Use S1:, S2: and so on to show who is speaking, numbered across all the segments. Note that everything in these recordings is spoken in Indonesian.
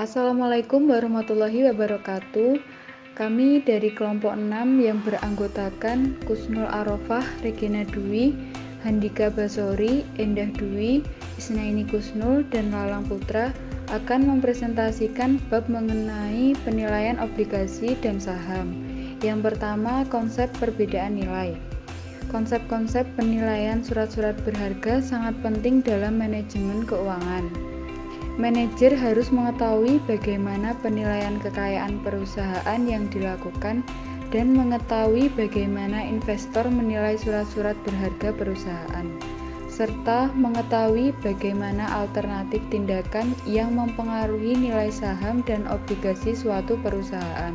S1: Assalamualaikum warahmatullahi wabarakatuh. Kami dari kelompok 6 yang beranggotakan Kusnul Arofah, Regina Dwi, Handika Basori, Endah Dwi, Isnaini Kusnul, dan Lalang Putra akan mempresentasikan bab mengenai penilaian obligasi dan saham. Yang pertama, konsep perbedaan nilai. Konsep-konsep penilaian surat-surat berharga sangat penting dalam manajemen keuangan. Manajer harus mengetahui bagaimana penilaian kekayaan perusahaan yang dilakukan dan mengetahui bagaimana investor menilai surat-surat berharga perusahaan, serta mengetahui bagaimana alternatif tindakan yang mempengaruhi nilai saham dan obligasi suatu perusahaan.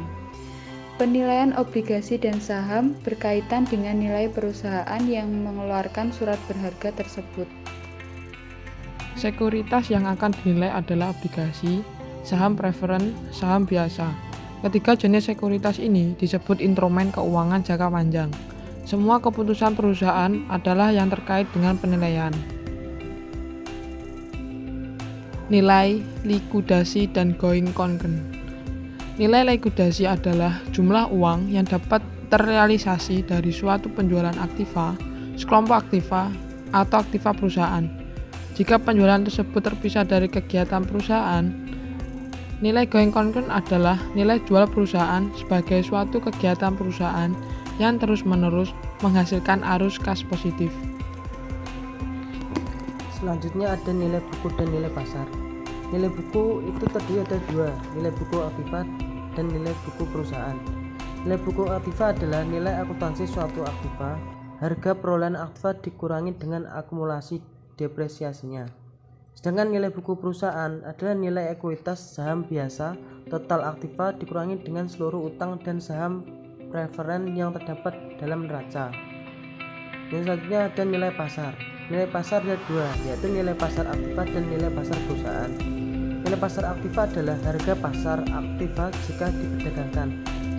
S1: Penilaian obligasi dan saham berkaitan dengan nilai perusahaan yang mengeluarkan surat berharga tersebut.
S2: Sekuritas yang akan dinilai adalah obligasi, saham preferen, saham biasa. Ketiga jenis sekuritas ini disebut instrumen keuangan jangka panjang. Semua keputusan perusahaan adalah yang terkait dengan penilaian. Nilai, likuidasi, dan going concern. Nilai likuidasi adalah jumlah uang yang dapat terrealisasi dari suatu penjualan aktiva, sekelompok aktiva, atau aktiva perusahaan. Jika penjualan tersebut terpisah dari kegiatan perusahaan, nilai going concern adalah nilai jual perusahaan sebagai suatu kegiatan perusahaan yang terus-menerus menghasilkan arus kas positif.
S3: Selanjutnya ada nilai buku dan nilai pasar. Nilai buku itu terdiri ada dua, nilai buku aktiva dan nilai buku perusahaan. Nilai buku aktiva adalah nilai akuntansi suatu aktiva. Harga perolehan aktiva dikurangi dengan akumulasi depresiasinya. Sedangkan nilai buku perusahaan adalah nilai ekuitas saham biasa total aktiva dikurangi dengan seluruh utang dan saham preferen yang terdapat dalam neraca. Yang selanjutnya ada nilai pasar. Nilai pasar ada dua, yaitu nilai pasar aktiva dan nilai pasar perusahaan. Nilai pasar aktiva adalah harga pasar aktiva jika diperdagangkan.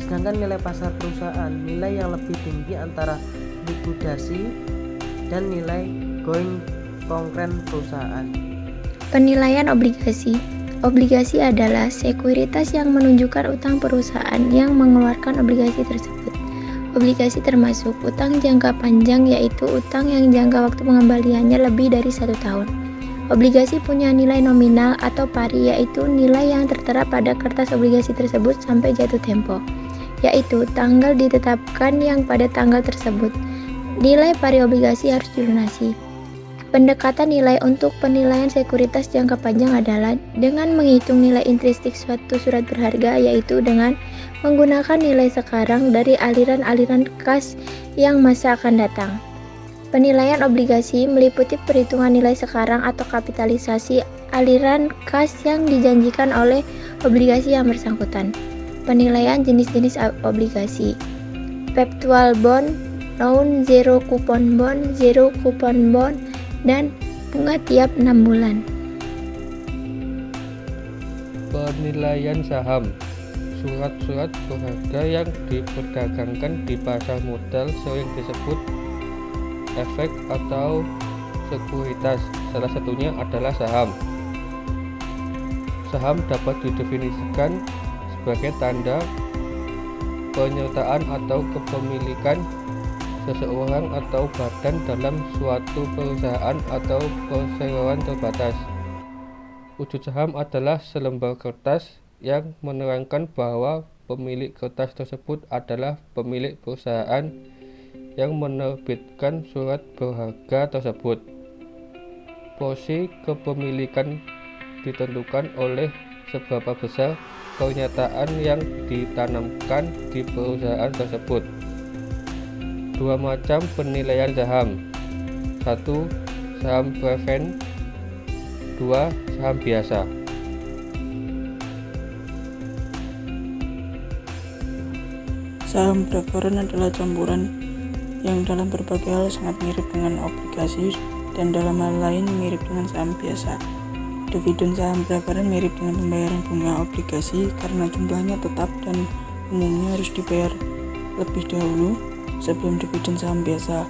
S3: Sedangkan nilai pasar perusahaan nilai yang lebih tinggi antara likuidasi dan nilai going concern perusahaan.
S4: Penilaian obligasi. Obligasi adalah sekuritas yang menunjukkan utang perusahaan yang mengeluarkan obligasi tersebut. Obligasi termasuk utang jangka panjang, yaitu utang yang jangka waktu pengembaliannya lebih dari 1 tahun. Obligasi punya nilai nominal atau pari, yaitu nilai yang tertera pada kertas obligasi tersebut sampai jatuh tempo, yaitu tanggal ditetapkan yang pada tanggal tersebut. Nilai pari obligasi harus dilunasi. Pendekatan nilai untuk penilaian sekuritas jangka panjang adalah dengan menghitung nilai intrinsik suatu surat berharga, yaitu dengan menggunakan nilai sekarang dari aliran-aliran kas yang masa akan datang. Penilaian obligasi meliputi perhitungan nilai sekarang atau kapitalisasi aliran kas yang dijanjikan oleh obligasi yang bersangkutan. Penilaian jenis-jenis obligasi: perpetual bond, loan, zero coupon bond, dan bunga tiap 6 bulan.
S5: Penilaian saham. Surat-surat berharga yang diperdagangkan di pasar modal sering disebut efek atau sekuritas. Salah satunya adalah saham. Saham dapat didefinisikan sebagai tanda penyertaan atau kepemilikan seseorang atau badan dalam suatu perusahaan atau perseroan terbatas. Wujud saham adalah selembar kertas yang menerangkan bahwa pemilik kertas tersebut adalah pemilik perusahaan yang menerbitkan surat berharga tersebut. Porsi kepemilikan ditentukan oleh seberapa besar pernyataan yang ditanamkan di perusahaan tersebut. Dua macam penilaian saham. 1. Saham preferen. 2. Saham biasa.
S6: Saham preferen adalah campuran yang dalam berbagai hal sangat mirip dengan obligasi dan dalam hal lain mirip dengan saham biasa. Dividen saham preferen mirip dengan pembayaran bunga obligasi karena jumlahnya tetap dan umumnya harus dibayar lebih dahulu sebelum dividen saham biasa.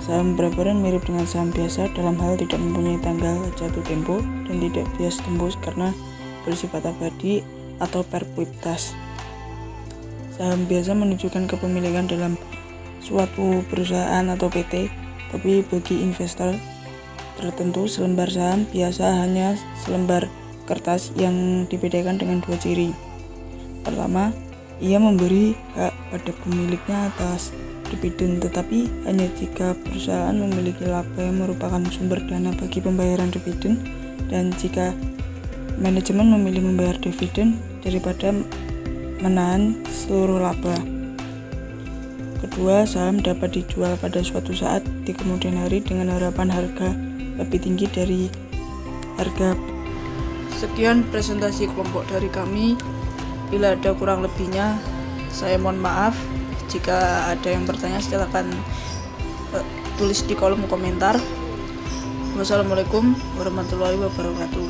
S6: Saham preferen mirip dengan saham biasa dalam hal tidak mempunyai tanggal jatuh tempo dan tidak bias tembus karena bersifat abadi atau perpetuitas. Saham biasa menunjukkan kepemilikan dalam suatu perusahaan atau PT, tapi bagi investor tertentu selembar saham biasa hanya selembar kertas yang dibedakan dengan dua ciri. Pertama, ia memberi hak pada pemiliknya atas dividen, tetapi hanya jika perusahaan memiliki laba yang merupakan sumber dana bagi pembayaran dividen, dan jika manajemen memilih membayar dividen daripada menahan seluruh laba. Kedua, saham dapat dijual pada suatu saat di kemudian hari dengan harapan harga lebih tinggi dari harga.
S7: Sekian presentasi kelompok dari kami. Bila ada kurang lebihnya, saya mohon maaf. Jika ada yang bertanya, silakan tulis di kolom komentar. Wassalamualaikum warahmatullahi wabarakatuh.